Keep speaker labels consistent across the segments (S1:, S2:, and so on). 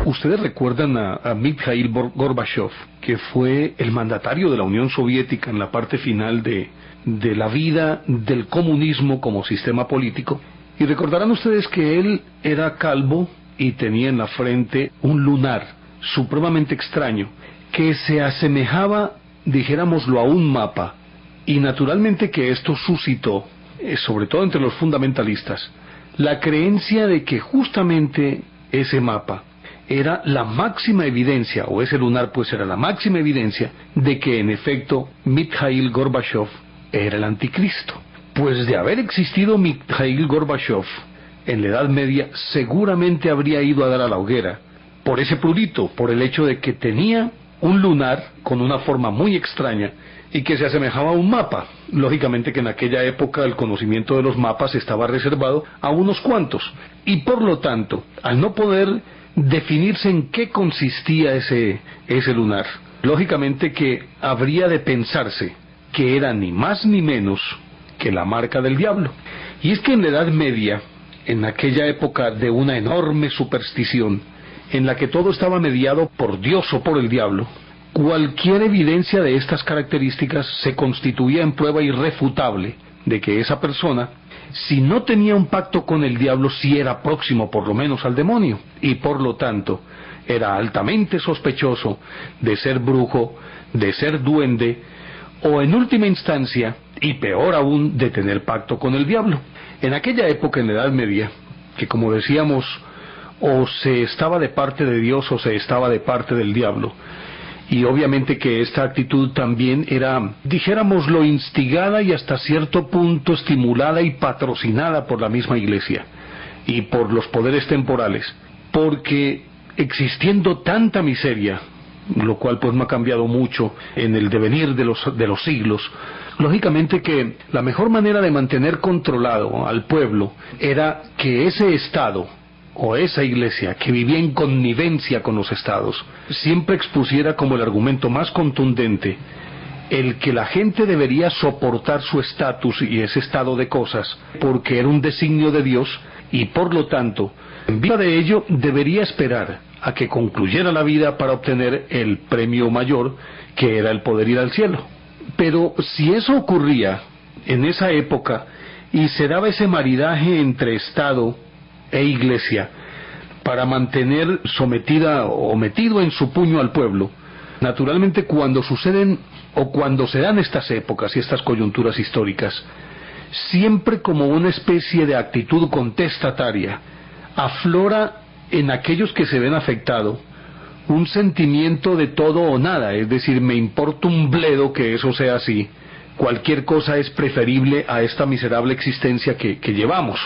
S1: Ustedes recuerdan a Mikhail Gorbachev, que fue el mandatario de la Unión Soviética en la parte final de la vida del comunismo como sistema político, y recordarán ustedes que él era calvo y tenía en la frente un lunar supremamente extraño, que se asemejaba, dijéramoslo, a un mapa, y naturalmente que esto suscitó, sobre todo entre los fundamentalistas, la creencia de que justamente ese mapa era la máxima evidencia, o ese lunar pues era la máxima evidencia, de que en efecto Mikhail Gorbachev era el anticristo. Pues de haber existido Mikhail Gorbachev en la Edad Media, seguramente habría ido a dar a la hoguera, por ese prurito, por el hecho de que tenía un lunar con una forma muy extraña, y que se asemejaba a un mapa. Lógicamente que en aquella época el conocimiento de los mapas estaba reservado a unos cuantos, y por lo tanto, al no poder definirse en qué consistía ese lunar, lógicamente que habría de pensarse que era ni más ni menos que la marca del diablo. Y es que en la Edad Media, en aquella época de una enorme superstición, en la que todo estaba mediado por Dios o por el diablo, cualquier evidencia de estas características se constituía en prueba irrefutable de que esa persona, si no tenía un pacto con el diablo, sí era próximo por lo menos al demonio, y por lo tanto era altamente sospechoso de ser brujo, de ser duende, o en última instancia, y peor aún, de tener pacto con el diablo. En aquella época, en la Edad Media, que como decíamos, o se estaba de parte de Dios o se estaba de parte del diablo, y obviamente que esta actitud también era, dijéramoslo, instigada y hasta cierto punto estimulada y patrocinada por la misma Iglesia y por los poderes temporales, porque existiendo tanta miseria, lo cual pues no ha cambiado mucho en el devenir de los siglos, lógicamente que la mejor manera de mantener controlado al pueblo era que ese Estado o esa Iglesia que vivía en connivencia con los estados siempre expusiera como el argumento más contundente el que la gente debería soportar su estatus y ese estado de cosas porque era un designio de Dios, y por lo tanto en vista de ello debería esperar a que concluyera la vida para obtener el premio mayor, que era el poder ir al cielo. Pero si eso ocurría en esa época y se daba ese maridaje entre Estado e Iglesia para mantener sometida o metido en su puño al pueblo, naturalmente cuando suceden o cuando se dan estas épocas y estas coyunturas históricas, siempre como una especie de actitud contestataria aflora en aquellos que se ven afectados un sentimiento de todo o nada, es decir, me importa un bledo que eso sea así, cualquier cosa es preferible a esta miserable existencia que llevamos.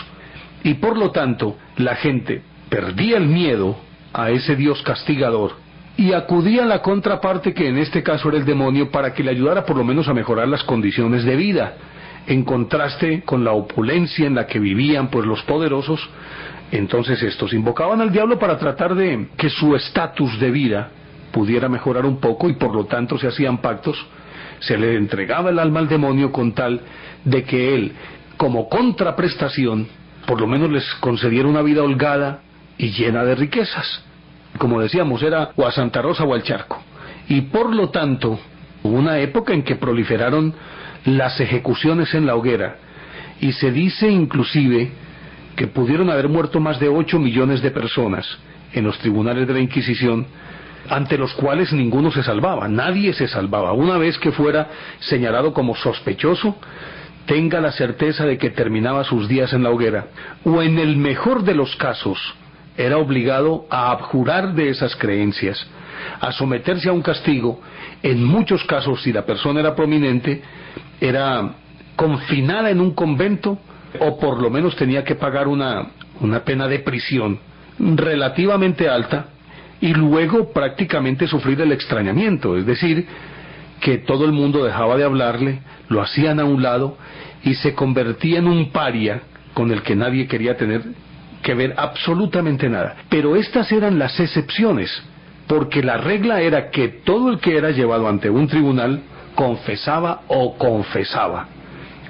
S1: Y por lo tanto, la gente perdía el miedo a ese Dios castigador y acudía a la contraparte, que en este caso era el demonio, para que le ayudara por lo menos a mejorar las condiciones de vida, en contraste con la opulencia en la que vivían pues los poderosos. Entonces estos invocaban al diablo para tratar de que su estatus de vida pudiera mejorar un poco, y por lo tanto se hacían pactos, se le entregaba el alma al demonio con tal de que él, como contraprestación, por lo menos les concediera una vida holgada y llena de riquezas. Como decíamos, era o a Santa Rosa o al charco. Y por lo tanto, hubo una época en que proliferaron las ejecuciones en la hoguera, y se dice inclusive que pudieron haber muerto más de 8 millones de personas en los tribunales de la Inquisición, ante los cuales ninguno se salvaba, nadie se salvaba. Una vez que fuera señalado como sospechoso, tenga la certeza de que terminaba sus días en la hoguera, o en el mejor de los casos, era obligado a abjurar de esas creencias, a someterse a un castigo. En muchos casos, si la persona era prominente, era confinada en un convento, o por lo menos tenía que pagar una pena de prisión relativamente alta, y luego prácticamente sufrir el extrañamiento, es decir, que todo el mundo dejaba de hablarle, lo hacían a un lado, y se convertía en un paria con el que nadie quería tener que ver absolutamente nada. Pero estas eran las excepciones, porque la regla era que todo el que era llevado ante un tribunal confesaba o confesaba,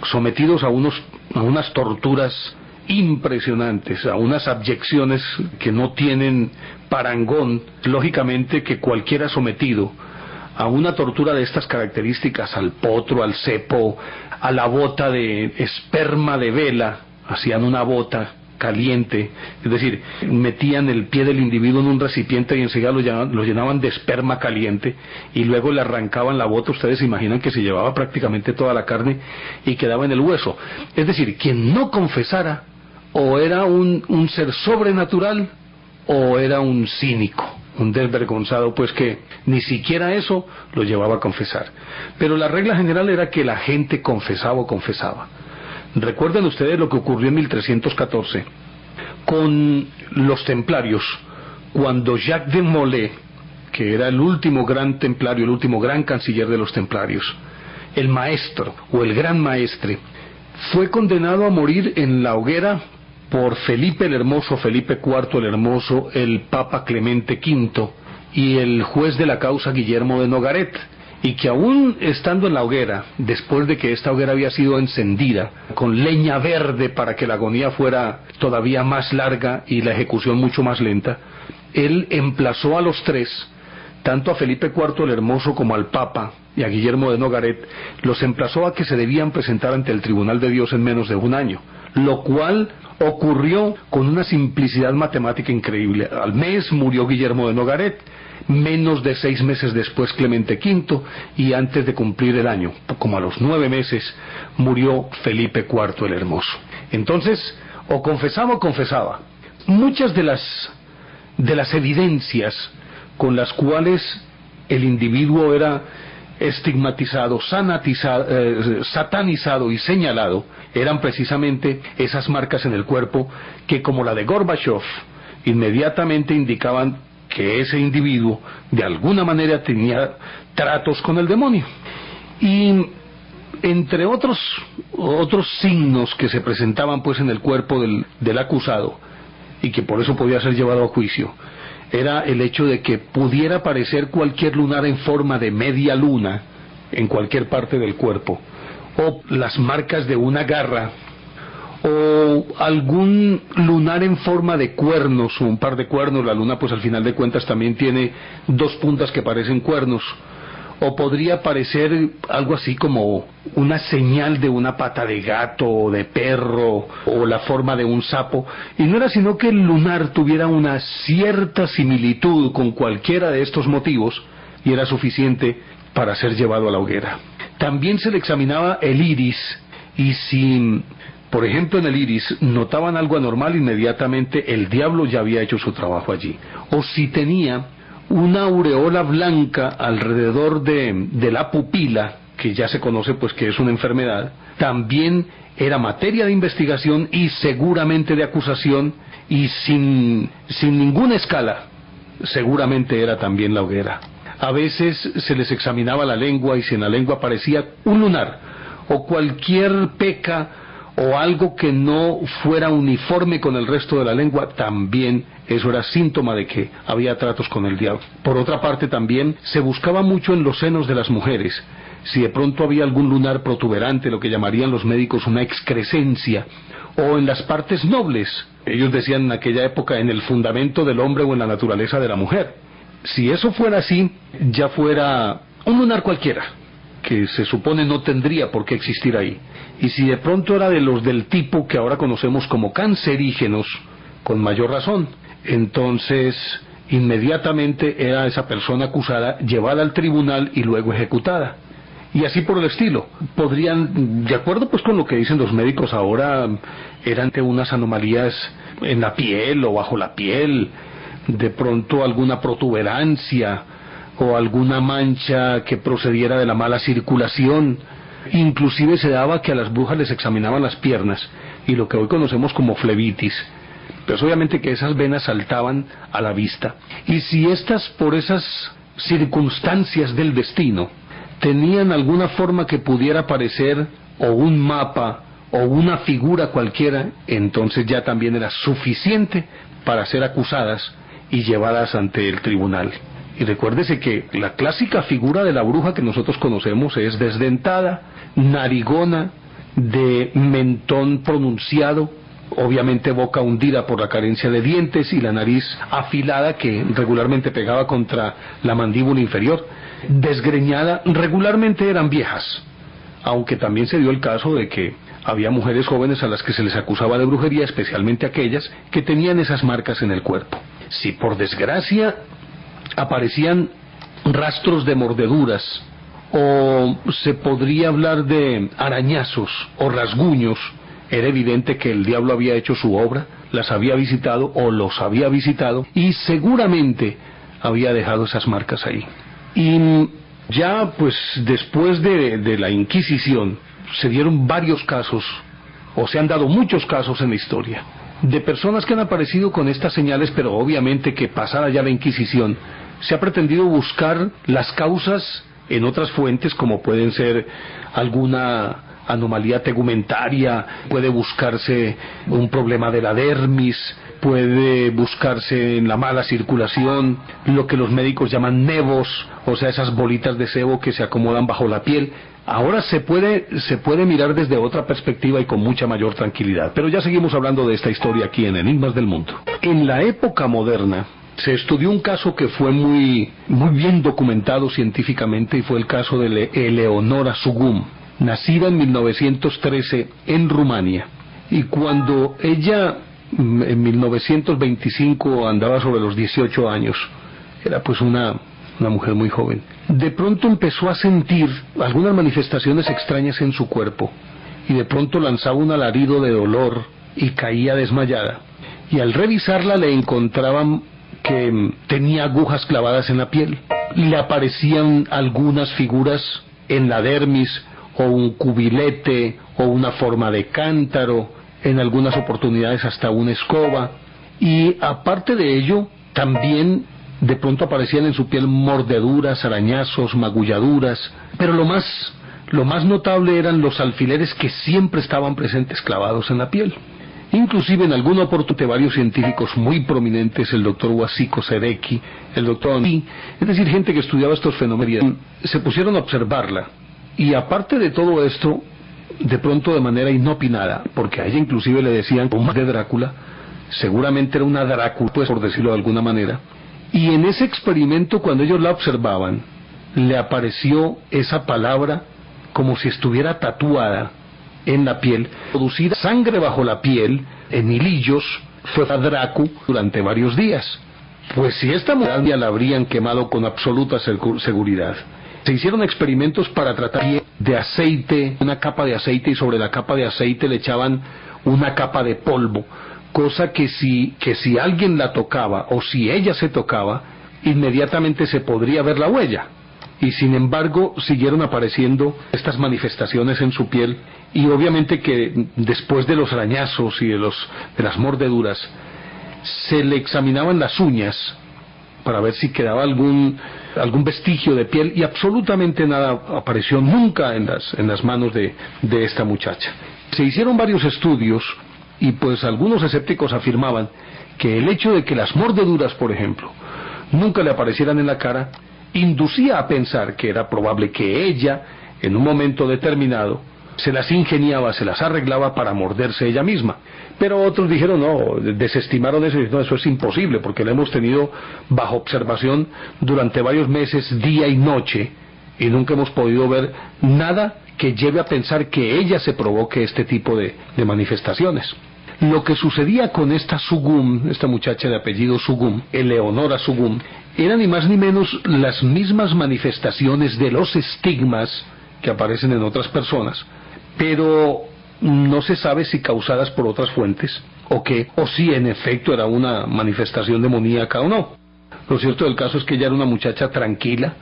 S1: sometidos a unas torturas impresionantes, a unas abyecciones que no tienen parangón, lógicamente que cualquiera sometido a una tortura de estas características, al potro, al cepo, a la bota de esperma de vela, hacían una bota caliente, es decir, metían el pie del individuo en un recipiente y enseguida lo llenaban de esperma caliente y luego le arrancaban la bota. Ustedes se imaginan que se llevaba prácticamente toda la carne y quedaba en el hueso. Es decir, quien no confesara o era un ser sobrenatural o era un cínico, un desvergonzado, pues que ni siquiera eso lo llevaba a confesar. Pero la regla general era que la gente confesaba o confesaba. Recuerden ustedes lo que ocurrió en 1314 con los templarios, cuando Jacques de Molay, que era el último gran templario, el último gran canciller de los templarios, el maestro o el gran maestre, fue condenado a morir en la hoguera por Felipe el Hermoso, Felipe IV el Hermoso, el Papa Clemente V y el juez de la causa Guillermo de Nogaret, y que aún estando en la hoguera, después de que esta hoguera había sido encendida con leña verde para que la agonía fuera todavía más larga y la ejecución mucho más lenta, él emplazó a los tres, tanto a Felipe IV el Hermoso como al Papa y a Guillermo de Nogaret, los emplazó a que se debían presentar ante el Tribunal de Dios en menos de un año, lo cual ocurrió con una simplicidad matemática increíble. Al mes murió Guillermo de Nogaret, menos de 6 meses después Clemente V, y antes de cumplir el año, como a los 9 meses, murió Felipe IV el Hermoso. Entonces, o confesaba. Muchas de las evidencias con las cuales el individuo era estigmatizado, satanizado y señalado, eran precisamente esas marcas en el cuerpo que, como la de Gorbachev, inmediatamente indicaban que ese individuo de alguna manera tenía tratos con el demonio. Y entre otros signos que se presentaban pues en el cuerpo del acusado, y que por eso podía ser llevado a juicio, era el hecho de que pudiera aparecer cualquier lunar en forma de media luna en cualquier parte del cuerpo, o las marcas de una garra, o algún lunar en forma de cuernos, o un par de cuernos. La luna pues al final de cuentas también tiene 2 puntas que parecen cuernos, o podría parecer algo así como una señal de una pata de gato o de perro, o la forma de un sapo, y no era sino que el lunar tuviera una cierta similitud con cualquiera de estos motivos y era suficiente para ser llevado a la hoguera. También se le examinaba el iris, y si por ejemplo en el iris notaban algo anormal, inmediatamente el diablo ya había hecho su trabajo allí. O si tenía una aureola blanca alrededor de la pupila, que ya se conoce pues que es una enfermedad, también era materia de investigación y seguramente de acusación, y sin ninguna escala seguramente era también la hoguera. A veces se les examinaba la lengua, y si en la lengua aparecía un lunar o cualquier peca o algo que no fuera uniforme con el resto de la lengua, también eso era síntoma de que había tratos con el diablo. Por otra parte, también se buscaba mucho en los senos de las mujeres, si de pronto había algún lunar protuberante, lo que llamarían los médicos una excrescencia, o en las partes nobles, ellos decían en aquella época, en el fundamento del hombre o en la naturaleza de la mujer. Si eso fuera así, ya fuera un lunar cualquiera, que se supone no tendría por qué existir ahí. Y si de pronto era de los del tipo que ahora conocemos como cancerígenos, con mayor razón, entonces inmediatamente era esa persona acusada llevada al tribunal y luego ejecutada. Y así por el estilo. Podrían, de acuerdo pues con lo que dicen los médicos ahora, eran unas anomalías en la piel o bajo la piel, de pronto alguna protuberancia o alguna mancha que procediera de la mala circulación. Inclusive se daba que a las brujas les examinaban las piernas, y lo que hoy conocemos como flebitis, pues obviamente que esas venas saltaban a la vista, y si estas, por esas circunstancias del destino, tenían alguna forma que pudiera parecer o un mapa o una figura cualquiera, entonces ya también era suficiente para ser acusadas y llevadas ante el tribunal. Y recuérdese que la clásica figura de la bruja que nosotros conocemos es desdentada, narigona, de mentón pronunciado, obviamente boca hundida por la carencia de dientes y la nariz afilada que regularmente pegaba contra la mandíbula inferior, desgreñada, regularmente eran viejas, aunque también se dio el caso de que había mujeres jóvenes a las que se les acusaba de brujería, especialmente aquellas que tenían esas marcas en el cuerpo. Si por desgracia aparecían rastros de mordeduras, o se podría hablar de arañazos o rasguños, era evidente que el diablo había hecho su obra, las había visitado o los había visitado y seguramente había dejado esas marcas ahí. Y ya pues después de la Inquisición se dieron varios casos, o se han dado muchos casos en la historia, de personas que han aparecido con estas señales, pero obviamente que pasada ya la Inquisición se ha pretendido buscar las causas en otras fuentes, como pueden ser alguna anomalía tegumentaria, puede buscarse un problema de la dermis, puede buscarse en la mala circulación, lo que los médicos llaman nevos, o sea, esas bolitas de sebo que se acomodan bajo la piel. Ahora se puede mirar desde otra perspectiva y con mucha mayor tranquilidad, pero ya seguimos hablando de esta historia aquí en Enigmas del Mundo. En la época moderna se estudió un caso que fue muy bien documentado científicamente, y fue el caso de Eleonora Sugum, nacida en 1913 en Rumania, y cuando ella en 1925 andaba sobre los 18 años, era pues una mujer muy joven, de pronto empezó a sentir algunas manifestaciones extrañas en su cuerpo, y de pronto lanzaba un alarido de dolor y caía desmayada, y al revisarla le encontraban que tenía agujas clavadas en la piel, le aparecían algunas figuras en la dermis, o un cubilete, o una forma de cántaro, en algunas oportunidades hasta una escoba, y aparte de ello, también de pronto aparecían en su piel mordeduras, arañazos, magulladuras, pero lo más notable eran los alfileres que siempre estaban presentes clavados en la piel. Inclusive en alguna oportunidad varios científicos muy prominentes, el doctor Wasiko Serecki, el doctor Ani, es decir, gente que estudiaba estos fenómenos, se pusieron a observarla, y aparte de todo esto, de pronto de manera inopinada, porque a ella inclusive le decían como de Drácula, seguramente era una Drácula, pues por decirlo de alguna manera, y en ese experimento cuando ellos la observaban, le apareció esa palabra como si estuviera tatuada en la piel, producir sangre bajo la piel, en hilillos, fue a Dracu durante varios días. Pues si esta mujer la habrían quemado con absoluta seguridad. Se hicieron experimentos para tratar de aceite, una capa de aceite, y sobre la capa de aceite le echaban una capa de polvo, cosa que si alguien la tocaba, o si ella se tocaba, inmediatamente se podría ver la huella. Y sin embargo siguieron apareciendo estas manifestaciones en su piel, y obviamente que después de los arañazos y de las mordeduras se le examinaban las uñas para ver si quedaba algún vestigio de piel, y absolutamente nada apareció nunca en las manos de esta muchacha. Se hicieron varios estudios, y pues algunos escépticos afirmaban que el hecho de que las mordeduras, por ejemplo, nunca le aparecieran en la cara, inducía a pensar que era probable que ella, en un momento determinado, se las ingeniaba, se las arreglaba para morderse ella misma. Pero otros dijeron no, desestimaron eso, y no, eso es imposible, porque la hemos tenido bajo observación durante varios meses, día y noche, y nunca hemos podido ver nada que lleve a pensar que ella se provoque este tipo de manifestaciones. Lo que sucedía con esta Sugum, esta muchacha de apellido Sugum, Eleonora Sugum, eran ni más ni menos las mismas manifestaciones de los estigmas que aparecen en otras personas, pero no se sabe si causadas por otras fuentes, o si en efecto era una manifestación demoníaca o no. Lo cierto del caso es que ella era una muchacha tranquila,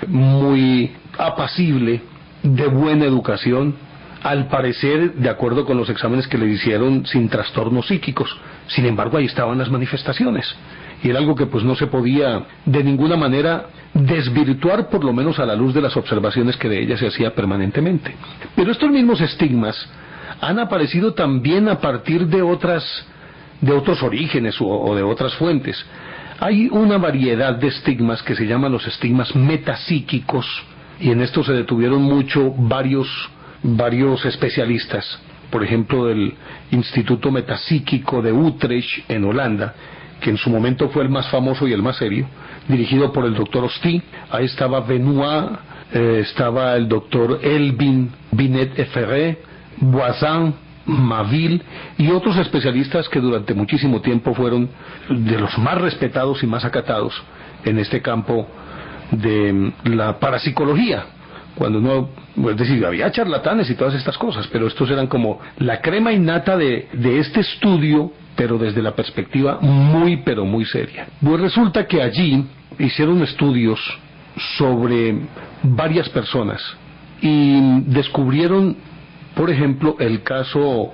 S1: muy apacible, de buena educación, al parecer, de acuerdo con los exámenes que le hicieron, sin trastornos psíquicos. Sin embargo, ahí estaban las manifestaciones, y era algo que pues no se podía de ninguna manera desvirtuar, por lo menos a la luz de las observaciones que de ella se hacía permanentemente. Pero estos mismos estigmas han aparecido también a partir de otros orígenes o de otras fuentes. Hay una variedad de estigmas que se llaman los estigmas metapsíquicos, y en esto se detuvieron mucho varios especialistas, por ejemplo, del Instituto Metapsíquico de Utrecht en Holanda, que en su momento fue el más famoso y el más serio, dirigido por el doctor Osti. Ahí estaba Benoit, estaba el doctor Elvin Binet-Ferré, Voisin, Maville y otros especialistas que durante muchísimo tiempo fueron de los más respetados y más acatados en este campo de la parapsicología. Cuando no, es decir, había charlatanes y todas estas cosas, pero estos eran como la crema innata de este estudio, pero desde la perspectiva muy, pero muy seria. Pues resulta que allí hicieron estudios sobre varias personas y descubrieron, por ejemplo, el caso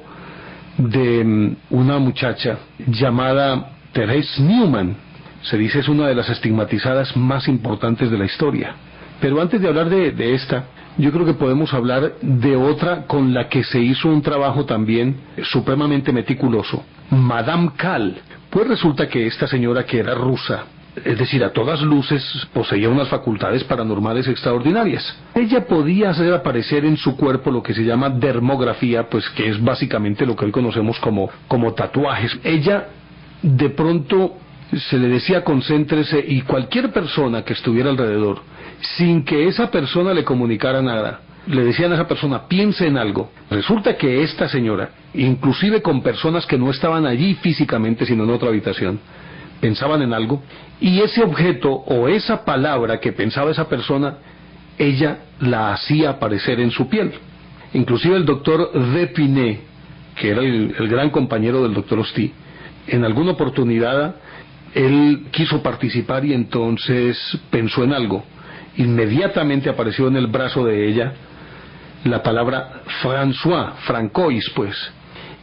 S1: de una muchacha llamada Therese Neumann. Se dice es una de las estigmatizadas más importantes de la historia. Pero antes de hablar de esta, yo creo que podemos hablar de otra con la que se hizo un trabajo también supremamente meticuloso, Madame Cal. Pues resulta que esta señora, que era rusa, es decir, a todas luces poseía unas facultades paranormales extraordinarias. Ella podía hacer aparecer en su cuerpo lo que se llama dermografía, pues que es básicamente lo que hoy conocemos como tatuajes. Ella de pronto se le decía concéntrese, y cualquier persona que estuviera alrededor, sin que esa persona le comunicara nada, le decían a esa persona piense en algo. Resulta que esta señora, inclusive con personas que no estaban allí físicamente sino en otra habitación, pensaban en algo, y ese objeto o esa palabra que pensaba esa persona, ella la hacía aparecer en su piel. Inclusive el doctor Depiné, que era el gran compañero del doctor Osti, en alguna oportunidad él quiso participar y entonces pensó en algo. Inmediatamente apareció en el brazo de ella la palabra François, Francois pues.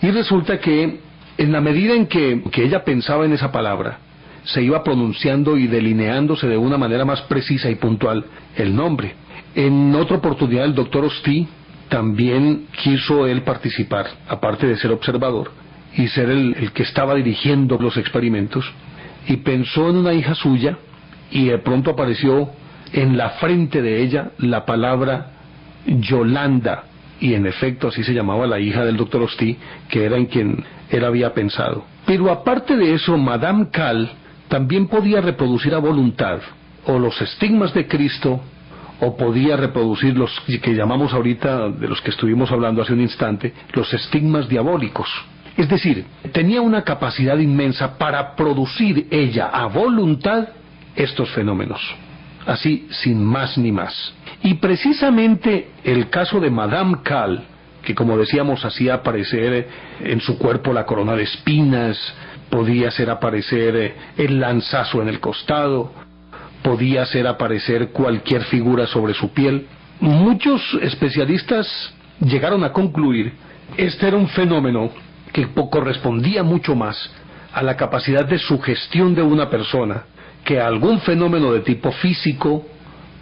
S1: Y resulta que en la medida en que ella pensaba en esa palabra, se iba pronunciando y delineándose de una manera más precisa y puntual el nombre. En otra oportunidad el doctor Osti también quiso él participar, aparte de ser observador y ser el que estaba dirigiendo los experimentos, y pensó en una hija suya y de pronto apareció en la frente de ella la palabra Yolanda, y en efecto así se llamaba la hija del doctor Osti, que era en quien él había pensado. Pero aparte de eso, Madame Cal también podía reproducir a voluntad o los estigmas de Cristo, o podía reproducir los que llamamos ahorita, de los que estuvimos hablando hace un instante, los estigmas diabólicos. Es decir, tenía una capacidad inmensa para producir ella a voluntad estos fenómenos, así sin más ni más. Y precisamente el caso de Madame Cal, que como decíamos hacía aparecer en su cuerpo la corona de espinas, podía hacer aparecer el lanzazo en el costado, podía hacer aparecer cualquier figura sobre su piel. Muchos especialistas llegaron a concluir este era un fenómeno que correspondía mucho más a la capacidad de sugestión de una persona que a algún fenómeno de tipo físico,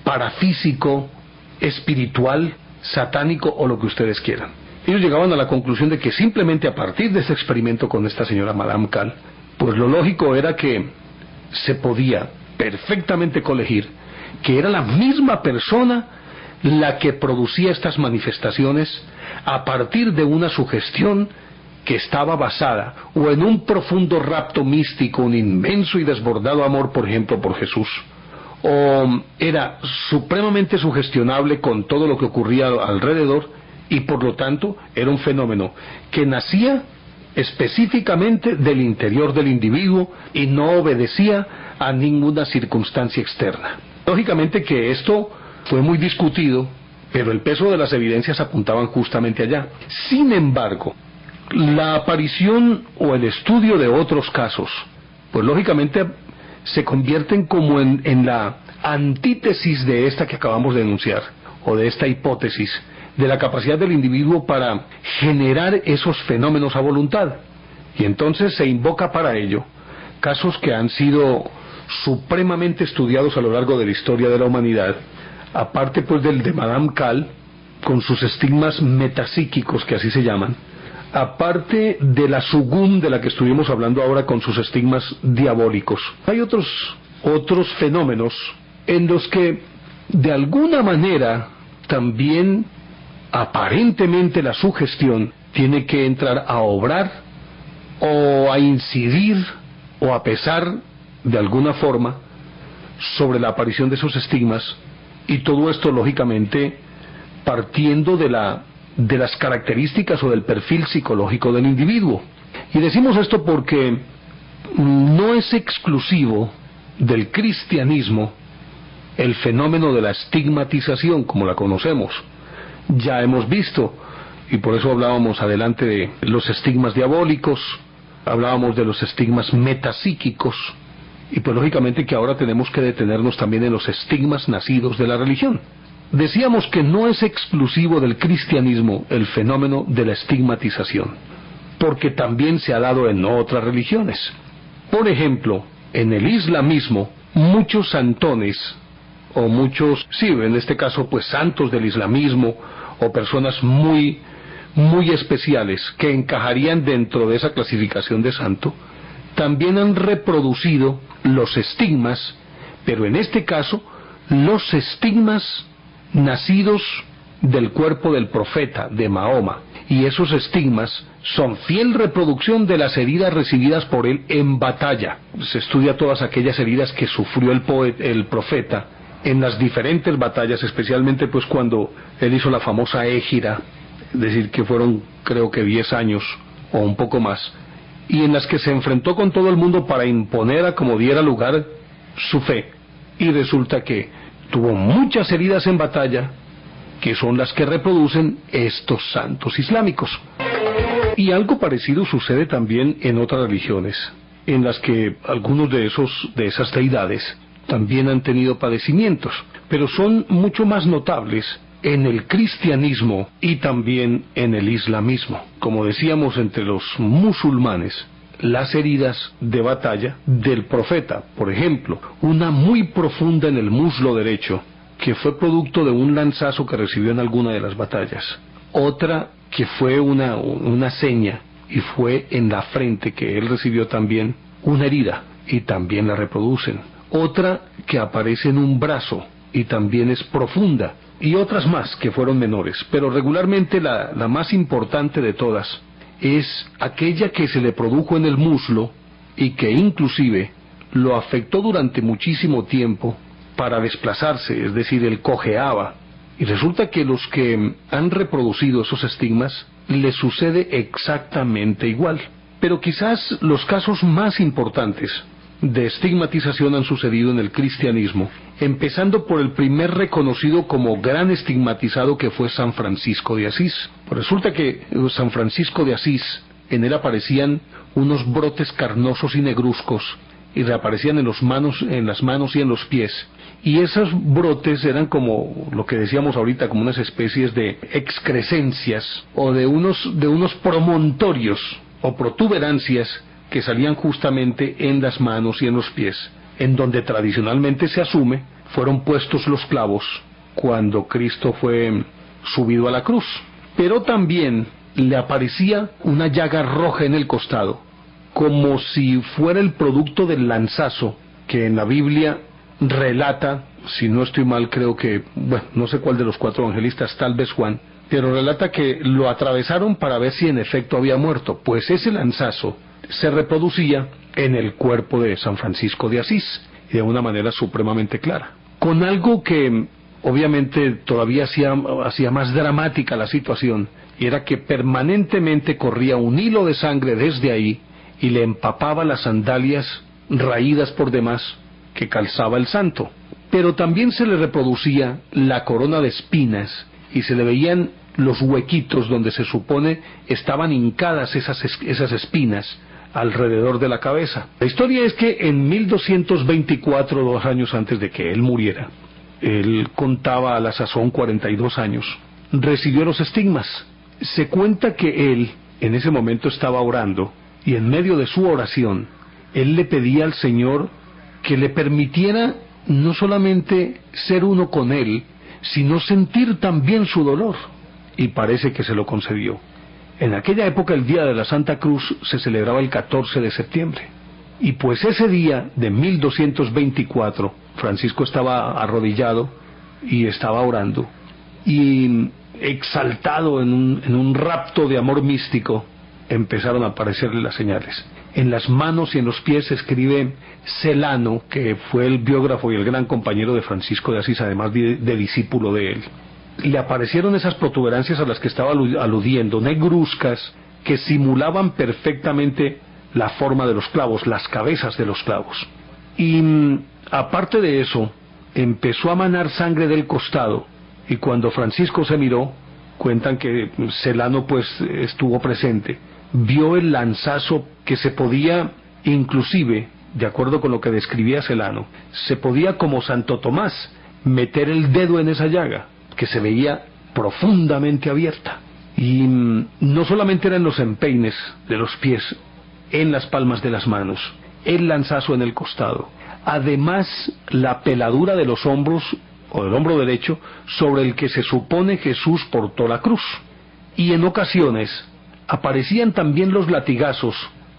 S1: parafísico, espiritual, satánico o lo que ustedes quieran. Ellos llegaban a la conclusión de que simplemente a partir de ese experimento con esta señora Madame Cal, pues lo lógico era que se podía perfectamente colegir que era la misma persona la que producía estas manifestaciones a partir de una sugestión que estaba basada o en un profundo rapto místico, un inmenso y desbordado amor, por ejemplo, por Jesús, o era supremamente sugestionable con todo lo que ocurría alrededor, y por lo tanto era un fenómeno que nacía específicamente del interior del individuo y no obedecía a ninguna circunstancia externa. Lógicamente que esto fue muy discutido, pero el peso de las evidencias apuntaban justamente allá. Sin embargo, la aparición o el estudio de otros casos, pues lógicamente se convierten como en la antítesis de esta que acabamos de enunciar, o de esta hipótesis de la capacidad del individuo para generar esos fenómenos a voluntad. Y entonces se invoca para ello casos que han sido supremamente estudiados a lo largo de la historia de la humanidad, aparte pues del de Madame Cal, con sus estigmas metapsíquicos, que así se llaman, aparte de la Sugum, de la que estuvimos hablando ahora, con sus estigmas diabólicos. Hay otros fenómenos en los que de alguna manera también aparentemente la sugestión tiene que entrar a obrar o a incidir o a pesar de alguna forma sobre la aparición de esos estigmas, y todo esto lógicamente partiendo de las características o del perfil psicológico del individuo. Y decimos esto porque no es exclusivo del cristianismo el fenómeno de la estigmatización como la conocemos. Ya hemos visto, y por eso hablábamos adelante de los estigmas diabólicos, hablábamos de los estigmas metapsíquicos, y pues lógicamente que ahora tenemos que detenernos también en los estigmas nacidos de la religión. Decíamos que no es exclusivo del cristianismo el fenómeno de la estigmatización, porque también se ha dado en otras religiones. Por ejemplo, en el islamismo, muchos santones, o muchos, sí, en este caso pues santos del islamismo, o personas muy especiales que encajarían dentro de esa clasificación de santo, también han reproducido los estigmas, pero en este caso los estigmas nacidos del cuerpo del profeta, de Mahoma, y esos estigmas son fiel reproducción de las heridas recibidas por él en batalla. Se estudia todas aquellas heridas que sufrió el profeta en las diferentes batallas, especialmente pues cuando él hizo la famosa Égira, es decir, que fueron creo que 10 años o un poco más, y en las que se enfrentó con todo el mundo para imponer a como diera lugar su fe, y resulta que tuvo muchas heridas en batalla, que son las que reproducen estos santos islámicos. Y algo parecido sucede también en otras religiones, en las que algunos de esas deidades también han tenido padecimientos, pero son mucho más notables en el cristianismo y también en el islamismo. Como decíamos, entre los musulmanes, las heridas de batalla del profeta, por ejemplo, una muy profunda en el muslo derecho, que fue producto de un lanzazo que recibió en alguna de las batallas. Otra que fue una seña, y fue en la frente que él recibió también una herida, y también la reproducen. Otra que aparece en un brazo, y también es profunda, y otras más que fueron menores, pero regularmente la más importante de todas es aquella que se le produjo en el muslo y que inclusive lo afectó durante muchísimo tiempo para desplazarse, es decir, él cojeaba, y resulta que los que han reproducido esos estigmas les sucede exactamente igual. Pero quizás los casos más importantes de estigmatización han sucedido en el cristianismo, empezando por el primer reconocido como gran estigmatizado, que fue San Francisco de Asís. Pues resulta que San Francisco de Asís, en él aparecían unos brotes carnosos y negruzcos, y reaparecían en las manos y en los pies, y esos brotes eran como lo que decíamos ahorita, como unas especies de excrescencias, o de unos promontorios o protuberancias que salían justamente en las manos y en los pies, en donde tradicionalmente se asume fueron puestos los clavos cuando Cristo fue subido a la cruz. Pero también le aparecía una llaga roja en el costado, como si fuera el producto del lanzazo que en la Biblia relata, si no estoy mal, creo que, bueno, no sé cuál de los 4 evangelistas, tal vez Juan, pero relata que lo atravesaron para ver si en efecto había muerto. Pues ese lanzazo se reproducía en el cuerpo de San Francisco de Asís, y de una manera supremamente clara, con algo que obviamente todavía hacía más dramática la situación, y era que permanentemente corría un hilo de sangre desde ahí y le empapaba las sandalias raídas por demás que calzaba el santo. Pero también se le reproducía la corona de espinas, y se le veían los huequitos donde se supone estaban hincadas esas espinas alrededor de la cabeza. La historia es que en 1224, 2 años antes de que él muriera, él contaba a la sazón 42 años, recibió los estigmas. Se cuenta que él en ese momento estaba orando, y en medio de su oración él le pedía al Señor que le permitiera no solamente ser uno con él, sino sentir también su dolor, y parece que se lo concedió. En aquella época el día de la Santa Cruz se celebraba el 14 de septiembre, y pues ese día de 1224 Francisco estaba arrodillado y estaba orando, y exaltado en un rapto de amor místico, empezaron a aparecerle las señales. En las manos y en los pies, escribe Celano, que fue el biógrafo y el gran compañero de Francisco de Asís, además de discípulo de él. Le aparecieron esas protuberancias a las que estaba aludiendo, negruzcas, que simulaban perfectamente la forma de los clavos, las cabezas de los clavos. Y aparte de eso, empezó a manar sangre del costado, y cuando Francisco se miró, cuentan que Celano pues estuvo presente, vio el lanzazo que se podía, inclusive, de acuerdo con lo que describía Celano, se podía, como Santo Tomás, meter el dedo en esa llaga, que se veía profundamente abierta. Y no solamente eran los empeines de los pies, en las palmas de las manos, el lanzazo en el costado, además la peladura de los hombros, o del hombro derecho, sobre el que se supone Jesús portó la cruz. Y en ocasiones aparecían también los latigazos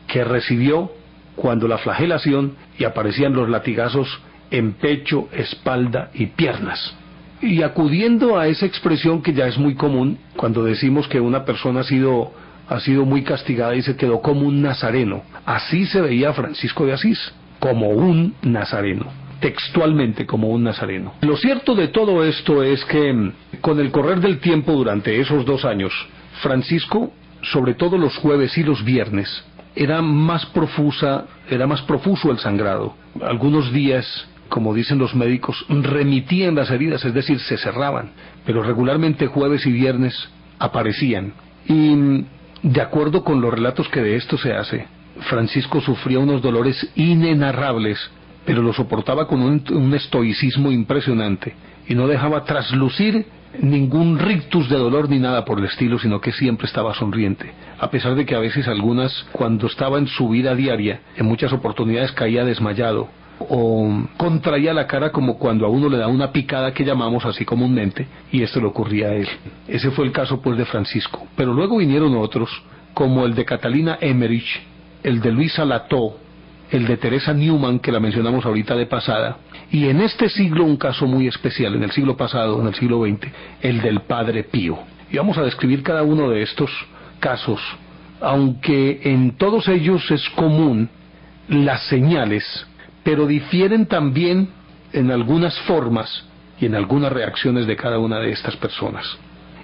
S1: que recibió cuando la flagelación, y aparecían los latigazos en pecho, espalda y piernas. Y acudiendo a esa expresión que ya es muy común, cuando decimos que una persona ha sido muy castigada y se quedó como un nazareno, así se veía Francisco de Asís, como un nazareno, textualmente como un nazareno. Lo cierto de todo esto es que con el correr del tiempo durante esos 2 años, Francisco, sobre todo los jueves y los viernes, era más profuso el sangrado. Algunos días, como dicen los médicos, remitían las heridas, es decir, se cerraban, pero regularmente jueves y viernes aparecían. Y de acuerdo con los relatos que de esto se hace, Francisco sufría unos dolores inenarrables, pero lo soportaba con un estoicismo impresionante, y no dejaba traslucir ningún rictus de dolor ni nada por el estilo, sino que siempre estaba sonriente, a pesar de que a veces cuando estaba en su vida diaria, en muchas oportunidades caía desmayado, o contraía la cara como cuando a uno le da una picada, que llamamos así comúnmente, y esto le ocurría a él. Ese fue el caso pues de Francisco. Pero luego vinieron otros, como el de Catalina Emmerich, el de Luisa Lató, el de Teresa Newman, que la mencionamos ahorita de pasada, y en este siglo un caso muy especial, en el siglo pasado, en el siglo XX, el del Padre Pío. Y vamos a describir cada uno de estos casos, aunque en todos ellos es común las señales, pero difieren también en algunas formas y en algunas reacciones de cada una de estas personas.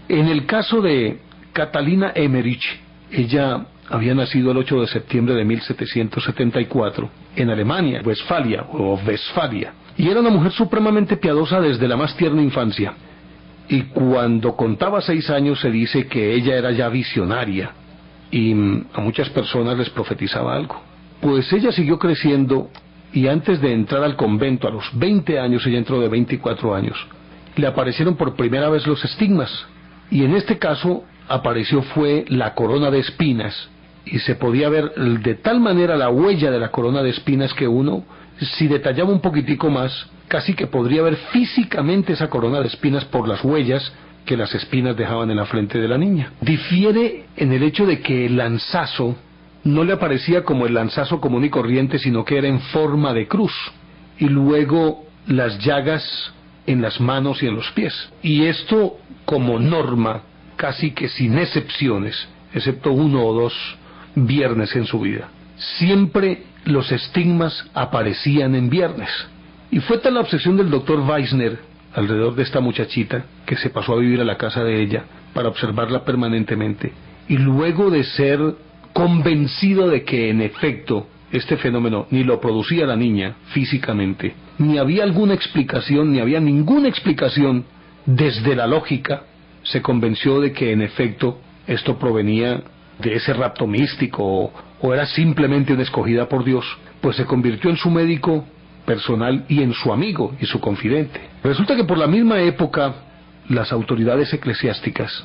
S1: En el caso de Catalina Emmerich, ella había nacido el 8 de septiembre de 1774 en Alemania, Westfalia, y era una mujer supremamente piadosa desde la más tierna infancia. Y cuando contaba 6 años se dice que ella era ya visionaria, y a muchas personas les profetizaba algo. Pues ella siguió creciendo, y antes de entrar al convento, a los 20 años, ella entró de 24 años, le aparecieron por primera vez los estigmas, y en este caso fue la corona de espinas, y se podía ver de tal manera la huella de la corona de espinas que uno, si detallaba un poquitico más, casi que podría ver físicamente esa corona de espinas por las huellas que las espinas dejaban en la frente de la niña. Difiere en el hecho de que el lanzazo no le aparecía como el lanzazo común y corriente, sino que era en forma de cruz, y luego las llagas en las manos y en los pies. Y esto, como norma, casi que sin excepciones, excepto 1 o 2 viernes en su vida, siempre los estigmas aparecían en viernes. Y fue tal la obsesión del doctor Weissner alrededor de esta muchachita, que se pasó a vivir a la casa de ella para observarla permanentemente, y luego de ser convencido de que en efecto este fenómeno ni lo producía la niña físicamente, ni había ninguna explicación desde la lógica, se convenció de que en efecto esto provenía de ese rapto místico, o era simplemente una escogida por Dios, pues se convirtió en su médico personal y en su amigo y su confidente. Resulta que por la misma época las autoridades eclesiásticas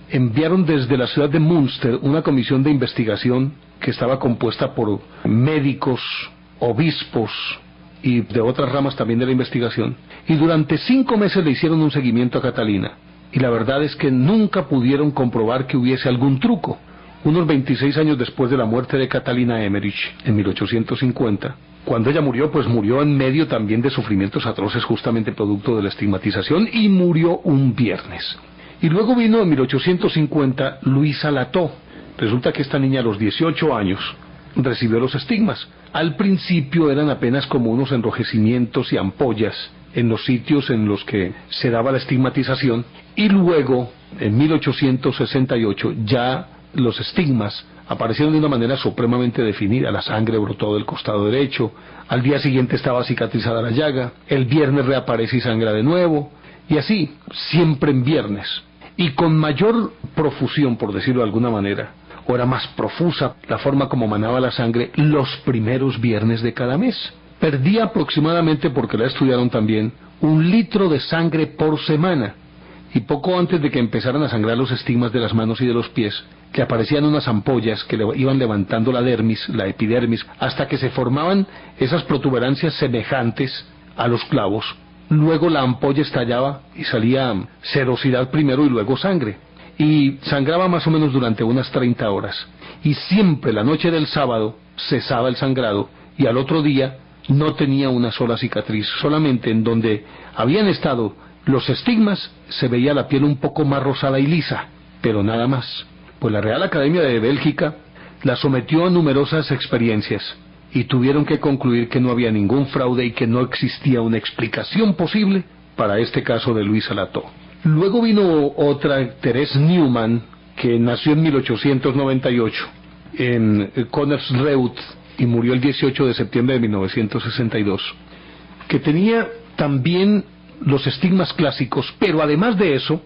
S1: enviaron desde la ciudad de Münster una comisión de investigación que estaba compuesta por médicos, obispos y de otras ramas también de la investigación, y durante 5 meses le hicieron un seguimiento a Catalina, y la verdad es que nunca pudieron comprobar que hubiese algún truco. Unos 26 años después de la muerte de Catalina Emmerich, en 1850, cuando ella murió, pues murió en medio también de sufrimientos atroces, justamente producto de la estigmatización, y murió un viernes. Y luego vino en 1850 Luisa Lató. Resulta que esta niña a los 18 años recibió los estigmas. Al principio eran apenas como unos enrojecimientos y ampollas en los sitios en los que se daba la estigmatización, y luego, en 1868, ya los estigmas aparecieron de una manera supremamente definida. La sangre brotó del costado derecho, al día siguiente estaba cicatrizada la llaga, el viernes reaparece y sangra de nuevo, y así, siempre en viernes, y con mayor profusión, por decirlo de alguna manera, o era más profusa la forma como manaba la sangre los primeros viernes de cada mes. Perdía aproximadamente, porque la estudiaron también, 1 litro de sangre por semana, y poco antes de que empezaran a sangrar los estigmas de las manos y de los pies, que aparecían unas ampollas que le iban levantando la dermis, la epidermis, hasta que se formaban esas protuberancias semejantes a los clavos. Luego la ampolla estallaba y salía serosidad primero y luego sangre, y sangraba más o menos durante unas 30 horas, y siempre la noche del sábado cesaba el sangrado, y al otro día no tenía una sola cicatriz, solamente en donde habían estado los estigmas se veía la piel un poco más rosada y lisa, pero nada más. Pues la Real Academia de Bélgica la sometió a numerosas experiencias y tuvieron que concluir que no había ningún fraude y que no existía una explicación posible para este caso de Luisa Lató. Luego vino otra, Therese Neumann, que nació en 1898 en Connersreuth y murió el 18 de septiembre de 1962, que tenía también los estigmas clásicos, pero además de eso,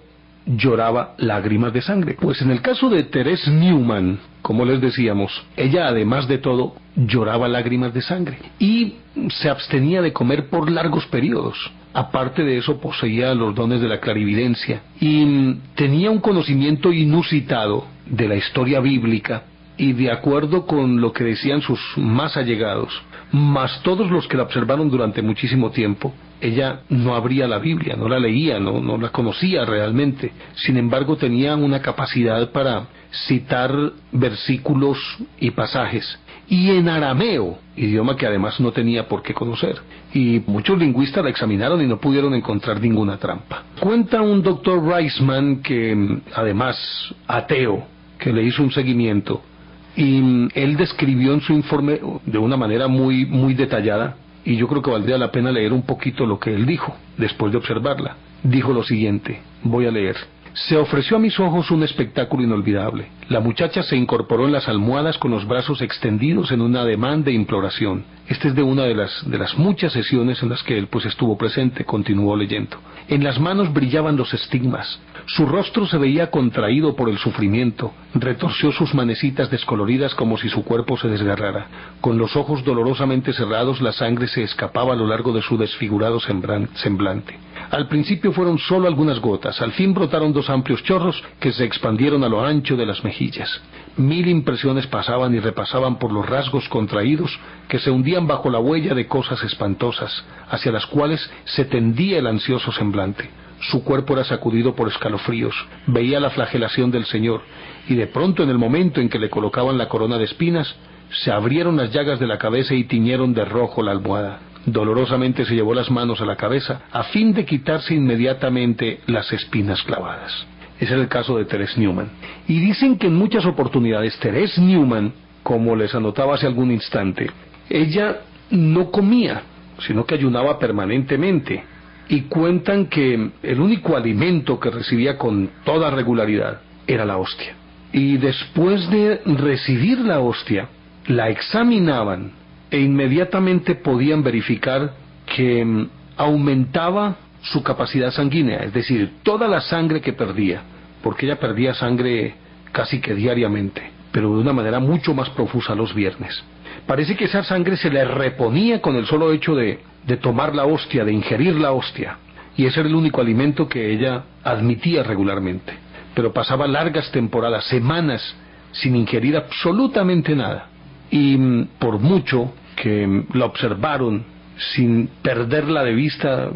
S1: lloraba lágrimas de sangre. Pues en el caso de Therese Neumann, como les decíamos, ella además de todo, lloraba lágrimas de sangre, y se abstenía de comer por largos periodos. Aparte de eso, poseía los dones de la clarividencia, y tenía un conocimiento inusitado de la historia bíblica, y de acuerdo con lo que decían sus más allegados, más todos los que la observaron durante muchísimo tiempo, ella no abría la Biblia, no la leía, no la conocía realmente. Sin embargo, tenía una capacidad para citar versículos y pasajes, y en arameo, idioma que además no tenía por qué conocer. Y muchos lingüistas la examinaron y no pudieron encontrar ninguna trampa. Cuenta un doctor Reisman, que además ateo, que le hizo un seguimiento, y él describió en su informe de una manera muy detallada, y yo creo que valdría la pena leer un poquito lo que él dijo después de observarla. Dijo lo siguiente, voy a leer: se ofreció a mis ojos un espectáculo inolvidable. La muchacha se incorporó en las almohadas con los brazos extendidos en un ademán de imploración. Esta es de una de las muchas sesiones en las que él pues estuvo presente. Continuó leyendo. En las manos brillaban los estigmas. Su rostro se veía contraído por el sufrimiento. Retorció sus manecitas descoloridas como si su cuerpo se desgarrara. Con los ojos dolorosamente cerrados, la sangre se escapaba a lo largo de su desfigurado semblante. Al principio fueron solo algunas gotas, al fin brotaron 2 amplios chorros que se expandieron a lo ancho de las mejillas. 1000 impresiones pasaban y repasaban por los rasgos contraídos que se hundían bajo la huella de cosas espantosas, hacia las cuales se tendía el ansioso semblante. Su cuerpo era sacudido por escalofríos, veía la flagelación del Señor, y de pronto, en el momento en que le colocaban la corona de espinas, se abrieron las llagas de la cabeza y tiñeron de rojo la almohada. Dolorosamente se llevó las manos a la cabeza a fin de quitarse inmediatamente las espinas clavadas. Ese es el caso de Therese Neumann. Y dicen que en muchas oportunidades Therese Neumann, como les anotaba hace algún instante, ella no comía, sino que ayunaba permanentemente. Y cuentan que el único alimento que recibía con toda regularidad era la hostia. Y después de recibir la hostia, la examinaban e inmediatamente podían verificar que aumentaba su capacidad sanguínea, es decir, toda la sangre que perdía, porque ella perdía sangre casi que diariamente, pero de una manera mucho más profusa los viernes. Parece que esa sangre se le reponía con el solo hecho de tomar la hostia, de ingerir la hostia, y ese era el único alimento que ella admitía regularmente. Pero pasaba largas temporadas, semanas, sin ingerir absolutamente nada. Y por mucho que la observaron sin perderla de vista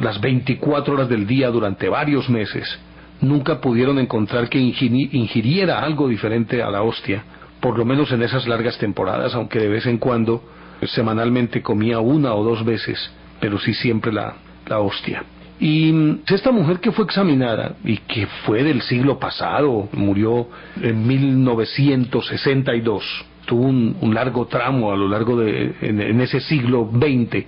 S1: las 24 horas del día durante varios meses, nunca pudieron encontrar que ingiriera algo diferente a la hostia, por lo menos en esas largas temporadas, aunque de vez en cuando, semanalmente comía 1 o 2 veces, pero sí siempre la hostia. Y esta mujer que fue examinada y que fue del siglo pasado, murió en 1962, tuvo un largo tramo a lo largo en ese siglo XX,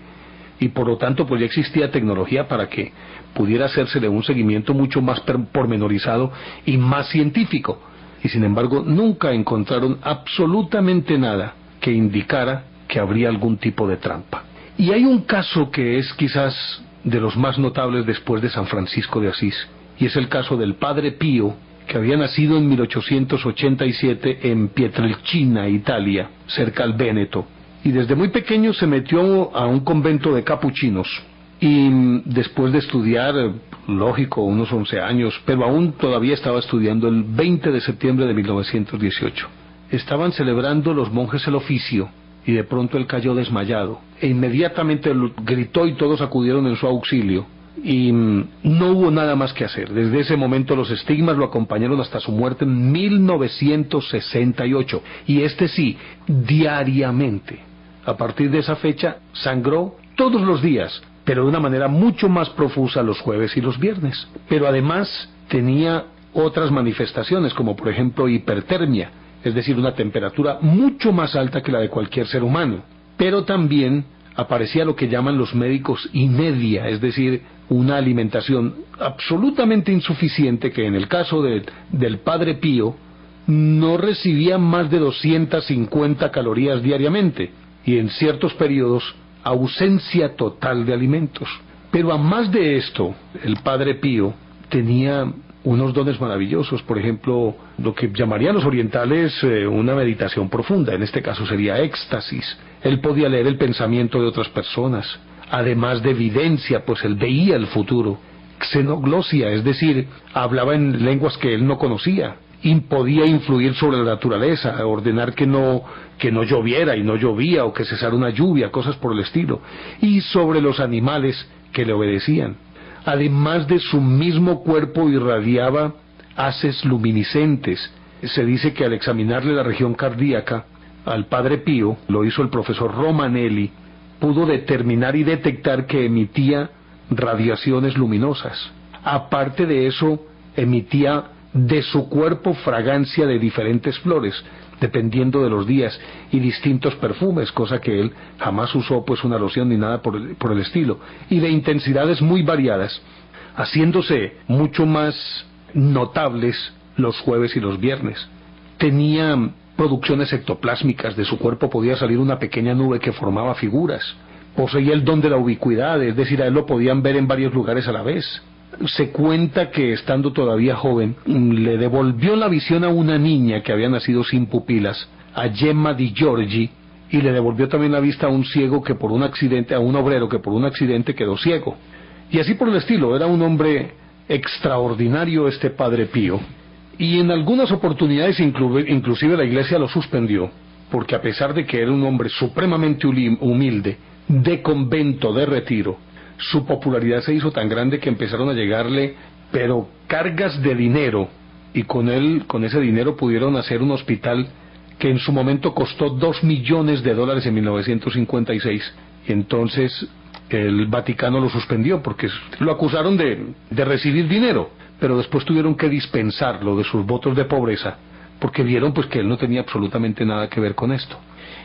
S1: y por lo tanto pues ya existía tecnología para que pudiera hacérsele un seguimiento mucho más pormenorizado y más científico, y sin embargo nunca encontraron absolutamente nada que indicara que habría algún tipo de trampa. Y hay un caso que es quizás de los más notables después de San Francisco de Asís, y es el caso del Padre Pío, que había nacido en 1887 en Pietrelcina, Italia, cerca al Véneto, y desde muy pequeño se metió a un convento de capuchinos, y después de estudiar, lógico, unos 11 años, pero aún todavía estaba estudiando, el 20 de septiembre de 1918. Estaban celebrando los monjes el oficio, y de pronto él cayó desmayado, e inmediatamente gritó y todos acudieron en su auxilio, y no hubo nada más que hacer. Desde ese momento los estigmas lo acompañaron hasta su muerte en 1968, y sí, diariamente. A partir de esa fecha sangró todos los días, pero de una manera mucho más profusa los jueves y los viernes. Pero además tenía otras manifestaciones, como por ejemplo hipertermia, es decir, una temperatura mucho más alta que la de cualquier ser humano. Pero también aparecía lo que llaman los médicos inedia, es decir, una alimentación absolutamente insuficiente, que en el caso del Padre Pío no recibía más de 250 calorías diariamente, y en ciertos periodos ausencia total de alimentos. Pero a más de esto, el Padre Pío tenía unos dones maravillosos, por ejemplo, lo que llamarían los orientales una meditación profunda, en este caso sería éxtasis. Él podía leer el pensamiento de otras personas, además de evidencia, pues él veía el futuro. Xenoglosia, es decir, hablaba en lenguas que él no conocía, y podía influir sobre la naturaleza, ordenar que no lloviera y no llovía, o que cesara una lluvia, cosas por el estilo, y sobre los animales que le obedecían. Además de su mismo cuerpo irradiaba haces luminiscentes. Se dice que al examinarle la región cardíaca al Padre Pío, lo hizo el profesor Romanelli, pudo determinar y detectar que emitía radiaciones luminosas. Aparte de eso, emitía de su cuerpo fragancia de diferentes flores, dependiendo de los días, y distintos perfumes, cosa que él jamás usó pues una loción ni nada por el estilo, y de intensidades muy variadas, haciéndose mucho más notables los jueves y los viernes. Tenía producciones ectoplásmicas, de su cuerpo podía salir una pequeña nube que formaba figuras. Poseía el don de la ubicuidad, es decir, a él lo podían ver en varios lugares a la vez. Se cuenta que estando todavía joven, le devolvió la visión a una niña que había nacido sin pupilas, a Gemma Di Giorgi, y le devolvió también la vista a un ciego que por un accidente, a un obrero que por un accidente quedó ciego. Y así por el estilo. Era un hombre extraordinario este Padre Pío, y en algunas oportunidades inclusive la Iglesia lo suspendió, porque a pesar de que era un hombre supremamente humilde, de convento, de retiro, su popularidad se hizo tan grande que empezaron a llegarle pero cargas de dinero, y con ese dinero pudieron hacer un hospital que en su momento costó $2 millones en 1956, y entonces el Vaticano lo suspendió porque lo acusaron de recibir dinero, pero después tuvieron que dispensarlo de sus votos de pobreza, porque vieron pues que él no tenía absolutamente nada que ver con esto.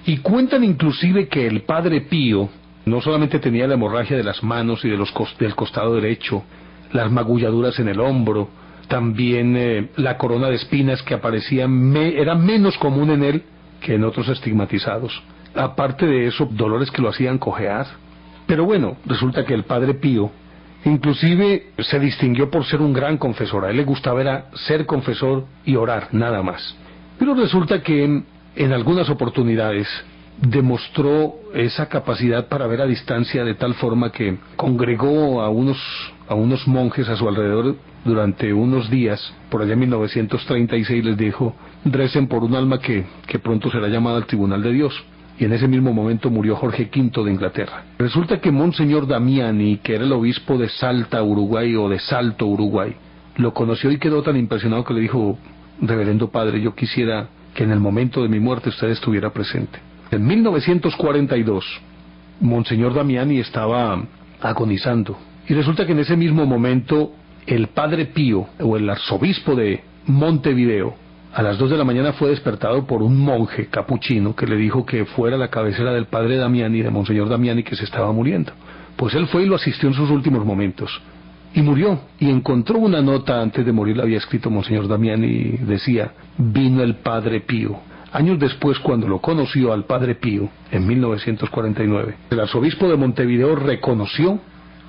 S1: Y cuentan inclusive que el Padre Pío no solamente tenía la hemorragia de las manos y del costado derecho, las magulladuras en el hombro, también la corona de espinas que aparecía era menos común en él que en otros estigmatizados. Aparte de eso, dolores que lo hacían cojear. Pero bueno, resulta que el Padre Pío inclusive se distinguió por ser un gran confesor. A él le gustaba era ser confesor y orar, nada más. Pero resulta que en algunas oportunidades demostró esa capacidad para ver a distancia, de tal forma que congregó a unos monjes a su alrededor durante unos días, por allá en 1936, les dijo: recen por un alma que pronto será llamada al tribunal de Dios. Y en ese mismo momento murió Jorge V de Inglaterra. Resulta que Monseñor Damiani, que era el obispo de Salta, Uruguay, o de Salto, Uruguay, lo conoció y quedó tan impresionado que le dijo: reverendo padre, yo quisiera que en el momento de mi muerte usted estuviera presente. En 1942, Monseñor Damiani estaba agonizando, Y resulta que en ese mismo momento el padre Pío, o el arzobispo de Montevideo, a las 2 de la mañana fue despertado por un monje capuchino que le dijo que fuera a la cabecera del padre Damiani, de Monseñor Damiani, que se estaba muriendo. Pues él fue y lo asistió en sus últimos momentos. Y murió, y encontró una nota antes de morir, la había escrito Monseñor Damiani, y decía: vino el padre Pío. Años después, cuando lo conoció al padre Pío, en 1949, el arzobispo de Montevideo reconoció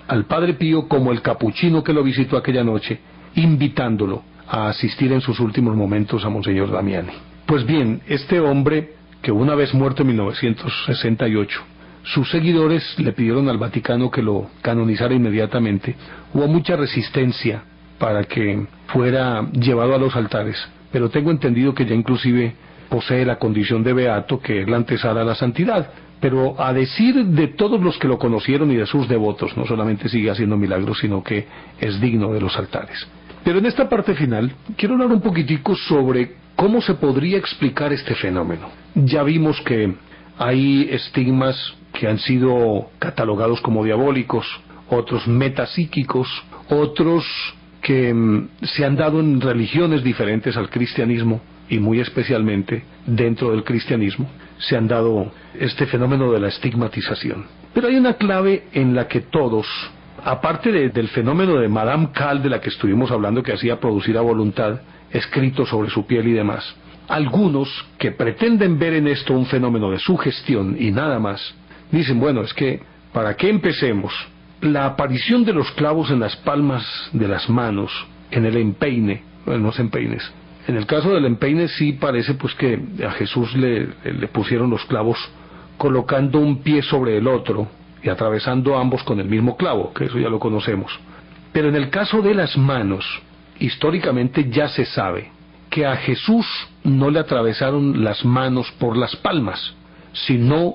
S1: al padre Pío como el capuchino que lo visitó aquella noche, invitándolo a asistir en sus últimos momentos a Monseñor Damiani. Pues bien, este hombre, que una vez muerto en 1968, sus seguidores le pidieron al Vaticano que lo canonizara inmediatamente. Hubo mucha resistencia para que fuera llevado a los altares, pero tengo entendido que ya inclusive posee la condición de beato, que es la antesala a la santidad. Pero a decir de todos los que lo conocieron y de sus devotos, no solamente sigue haciendo milagros, sino que es digno de los altares. Pero en esta parte final quiero hablar un poquitico sobre cómo se podría explicar este fenómeno. Ya vimos que hay estigmas que han sido catalogados como diabólicos, otros metapsíquicos, otros que se han dado en religiones diferentes al cristianismo, y muy especialmente dentro del cristianismo se han dado este fenómeno de la estigmatización. Pero hay una clave en la que todos, aparte del fenómeno de Madame Cal, de la que estuvimos hablando, que hacía producir a voluntad escritos sobre su piel y demás, algunos que pretenden ver en esto un fenómeno de sugestión y nada más, dicen: bueno, es que, ¿para qué empecemos? La aparición de los clavos en las palmas de las manos, en el empeine, bueno, no se empeines. En el caso del empeine sí parece pues que a Jesús le pusieron los clavos colocando un pie sobre el otro y atravesando ambos con el mismo clavo, que eso ya lo conocemos. Pero en el caso de las manos, históricamente ya se sabe que a Jesús no le atravesaron las manos por las palmas, sino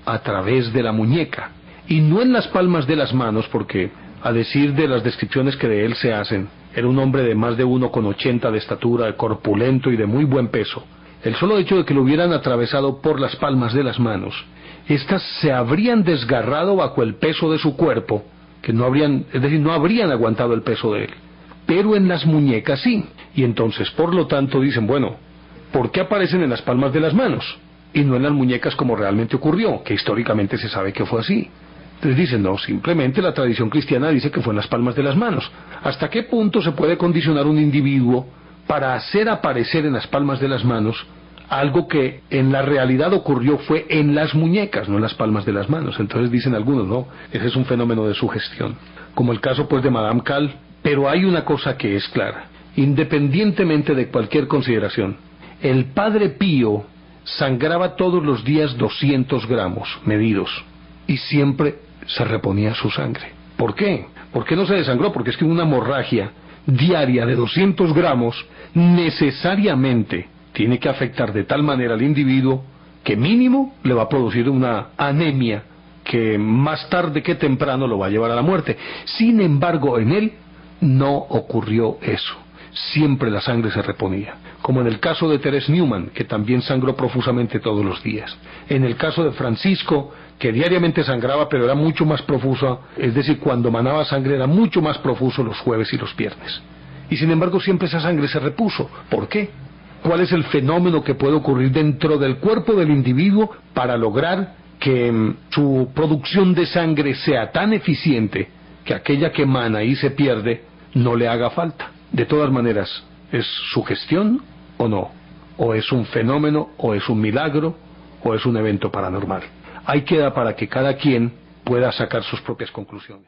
S1: a través de la muñeca. Y no en las palmas de las manos, porque a decir de las descripciones que de él se hacen, era un hombre de más de 1,80 de estatura, corpulento y de muy buen peso. El solo hecho de que lo hubieran atravesado por las palmas de las manos, estas se habrían desgarrado bajo el peso de su cuerpo, que no habrían, es decir, no habrían aguantado el peso de él. Pero en las muñecas sí. Y entonces, por lo tanto, dicen: bueno, ¿por qué aparecen en las palmas de las manos y no en las muñecas como realmente ocurrió? Que históricamente se sabe que fue así. Entonces dicen: no, simplemente la tradición cristiana dice que fue en las palmas de las manos. ¿Hasta qué punto se puede condicionar un individuo para hacer aparecer en las palmas de las manos algo que en la realidad ocurrió fue en las muñecas, no en las palmas de las manos? Entonces dicen algunos: no, ese es un fenómeno de sugestión, como el caso pues de Madame Cal. Pero hay una cosa que es clara, independientemente de cualquier consideración: el padre Pío sangraba todos los días 200 gramos medidos, y siempre se reponía su sangre. ¿Por qué? ¿Por qué no se desangró? Porque es que una hemorragia diaria de 200 gramos necesariamente tiene que afectar de tal manera al individuo que mínimo le va a producir una anemia que más tarde que temprano lo va a llevar a la muerte. Sin embargo, en él no ocurrió eso. Siempre la sangre se reponía, como en el caso de Teresa Newman, que también sangró profusamente todos los días. En el caso de Francisco, que diariamente sangraba, pero era mucho más profusa, es decir, cuando manaba sangre era mucho más profuso los jueves y los viernes. Y sin embargo siempre esa sangre se repuso. ¿Por qué? ¿Cuál es el fenómeno que puede ocurrir dentro del cuerpo del individuo para lograr que su producción de sangre sea tan eficiente que aquella que emana y se pierde no le haga falta? De todas maneras, ¿es sugestión o no? ¿O es un fenómeno, o es un milagro, o es un evento paranormal? Ahí queda para que cada quien pueda sacar sus propias conclusiones.